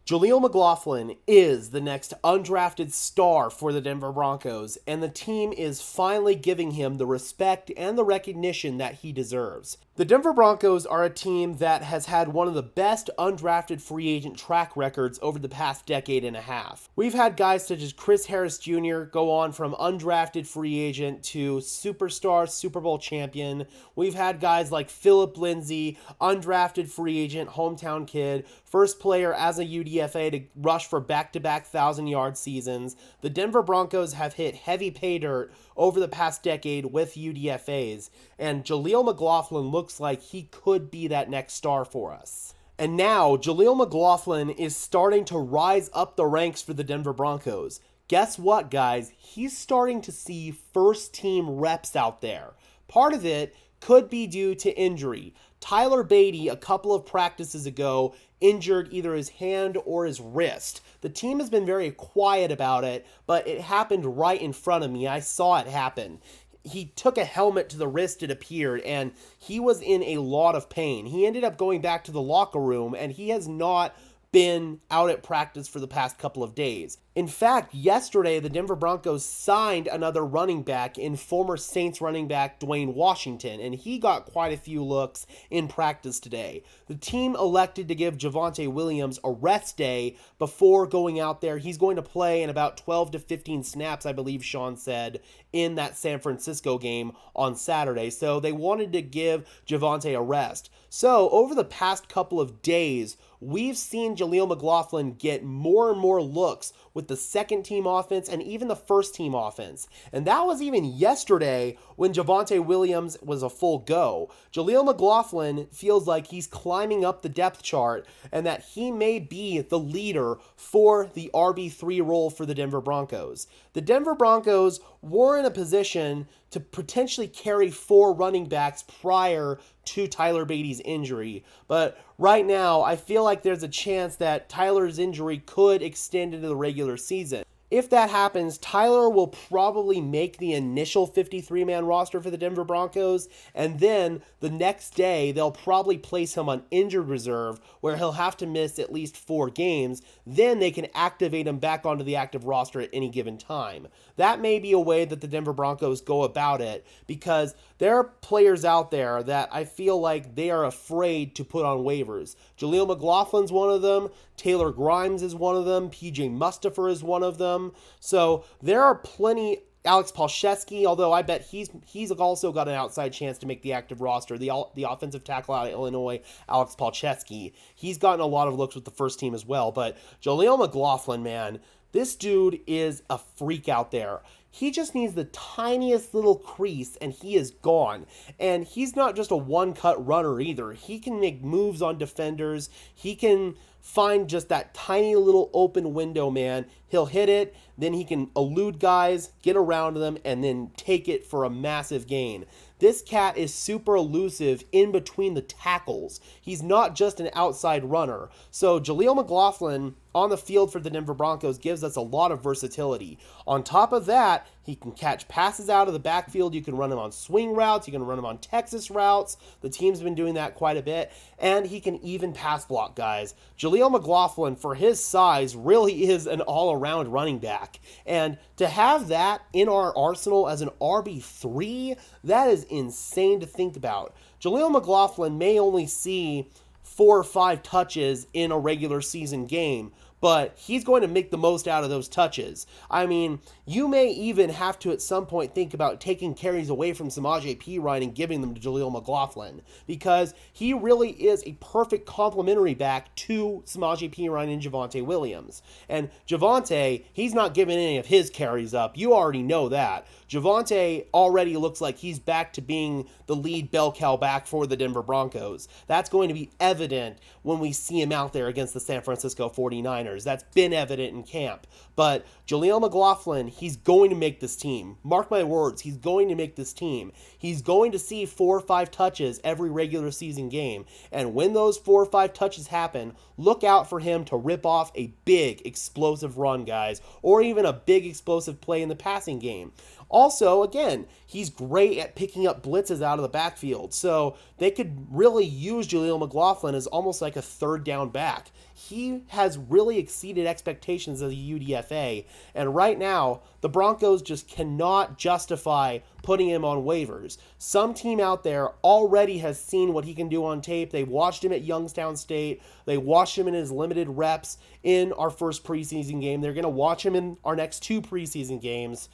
Jaleel McLaughlin is the next undrafted star for the Denver Broncos, and the team is finally giving him the respect and the recognition that he deserves. The Denver Broncos are a team that has had one of the best undrafted free agent track records over the past decade and a half. We've had guys such as Chris Harris Jr. go on from undrafted free agent to superstar Super Bowl champion. We've had guys like Phillip Lindsay, undrafted free agent, hometown kid, first player as a UDFA to rush for back-to-back 1,000-yard seasons. The Denver Broncos have hit heavy pay dirt over the past decade with UDFAs, and Jaleel McLaughlin looks like he could be that next star for us. And now, Jaleel McLaughlin is starting to rise up the ranks for the Denver Broncos. Guess what, guys? He's starting to see first-team reps out there. Part of it could be due to injury. Tyler Beatty, a couple of practices ago, injured either his hand or his wrist. The team has been very quiet about it, but it happened right in front of me. I saw it happen. He took a helmet to the wrist, it appeared, and he was in a lot of pain. He ended up going back to the locker room, and he has not been out at practice for the past couple of days. In fact, yesterday, the Denver Broncos signed another running back in former Saints running back Dwayne Washington, and he got quite a few looks in practice today. The team elected to give Javonte Williams a rest day before going out there. He's going to play in about 12 to 15 snaps, I believe Sean said, in that San Francisco game on Saturday. So they wanted to give Javonte a rest. So over the past couple of days, we've seen Jaleel McLaughlin get more and more looks with the second team offense and even the first team offense. And that was even yesterday when Javonte Williams was a full go. Jaleel McLaughlin feels like he's climbing up the depth chart and that he may be the leader for the RB3 role for the Denver Broncos. The Denver Broncos were in a position to potentially carry 4 running backs prior to Tyler Beatty's injury. But right now, I feel like there's a chance that Tyler's injury could extend into the regular season. If that happens, Tyler will probably make the initial 53-man roster for the Denver Broncos, and then the next day they'll probably place him on injured reserve where he'll have to miss at least 4 games. Then they can activate him back onto the active roster at any given time. That may be a way that the Denver Broncos go about it because there are players out there that I feel like they are afraid to put on waivers. Jaleel McLaughlin's one of them. Taylor Grimes is one of them. PJ Mustipher is one of them. So there are plenty. Alex Palczewski, although I bet he's also got an outside chance to make the active roster. The offensive tackle out of Illinois, Alex Palczewski, he's gotten a lot of looks with the first team as well. But Jaleel McLaughlin, man, this dude is a freak out there. He just needs the tiniest little crease and he is gone. And he's not just a one-cut runner either. He can make moves on defenders. He can find just that tiny little open window, man. He'll hit it, then he can elude guys, get around them, and then take it for a massive gain. This cat is super elusive in between the tackles. He's not just an outside runner. So Jaleel McLaughlin on the field for the Denver Broncos gives us a lot of versatility. On top of that, he can catch passes out of the backfield. You can run him on swing routes. You can run him on Texas routes. The team's been doing that quite a bit. And he can even pass block, guys. Jaleel McLaughlin, for his size, really is an all-around running back. And to have that in our arsenal as an RB3, that is insane to think about. Jaleel McLaughlin may only see 4 or 5 touches in a regular season game, but he's going to make the most out of those touches. I mean, you may even have to at some point think about taking carries away from Samaje Perine and giving them to Jaleel McLaughlin because he really is a perfect complementary back to Samaje Perine and Javonte Williams. And Javonte, he's not giving any of his carries up. You already know that. Javonte already looks like he's back to being the lead bell cow back for the Denver Broncos. That's going to be evident when we see him out there against the San Francisco 49ers. That's been evident in camp. But Jaleel McLaughlin, he's going to make this team. Mark my words, he's going to make this team. He's going to see 4 or 5 touches every regular season game. And when those 4 or 5 touches happen, look out for him to rip off a big explosive run, guys, or even a big explosive play in the passing game. Also, again, he's great at picking up blitzes out of the backfield. So they could really use Jaleel McLaughlin as almost like a third down back. He has really exceeded expectations as a UDFA. And right now, the Broncos just cannot justify putting him on waivers. Some team out there already has seen what he can do on tape. They watched him at Youngstown State. They watched him in his limited reps in our first preseason game. They're going to watch him in our next 2 preseason games.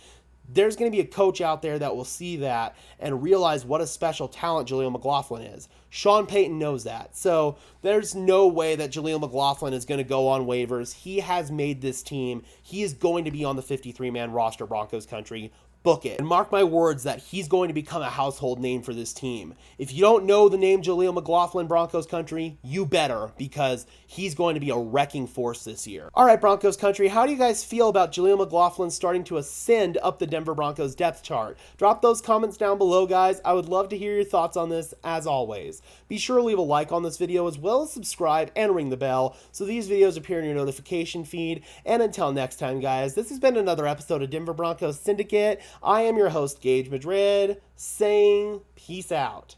There's going to be a coach out there that will see that and realize what a special talent Jaleel McLaughlin is. Sean Payton knows that. So there's no way that Jaleel McLaughlin is going to go on waivers. He has made this team. He is going to be on the 53-man roster, Broncos country. Book it. And mark my words that he's going to become a household name for this team. If you don't know the name Jaleel McLaughlin, Broncos country, you better, because he's going to be a wrecking force this year. All right, Broncos country, how do you guys feel about Jaleel McLaughlin starting to ascend up the Denver Broncos depth chart? Drop those comments down below, guys. I would love to hear your thoughts on this, as always. Be sure to leave a like on this video, as well as subscribe and ring the bell so these videos appear in your notification feed. And until next time, guys, this has been another episode of Denver Broncos Syndicate. I am your host, Gage Madrid, saying peace out.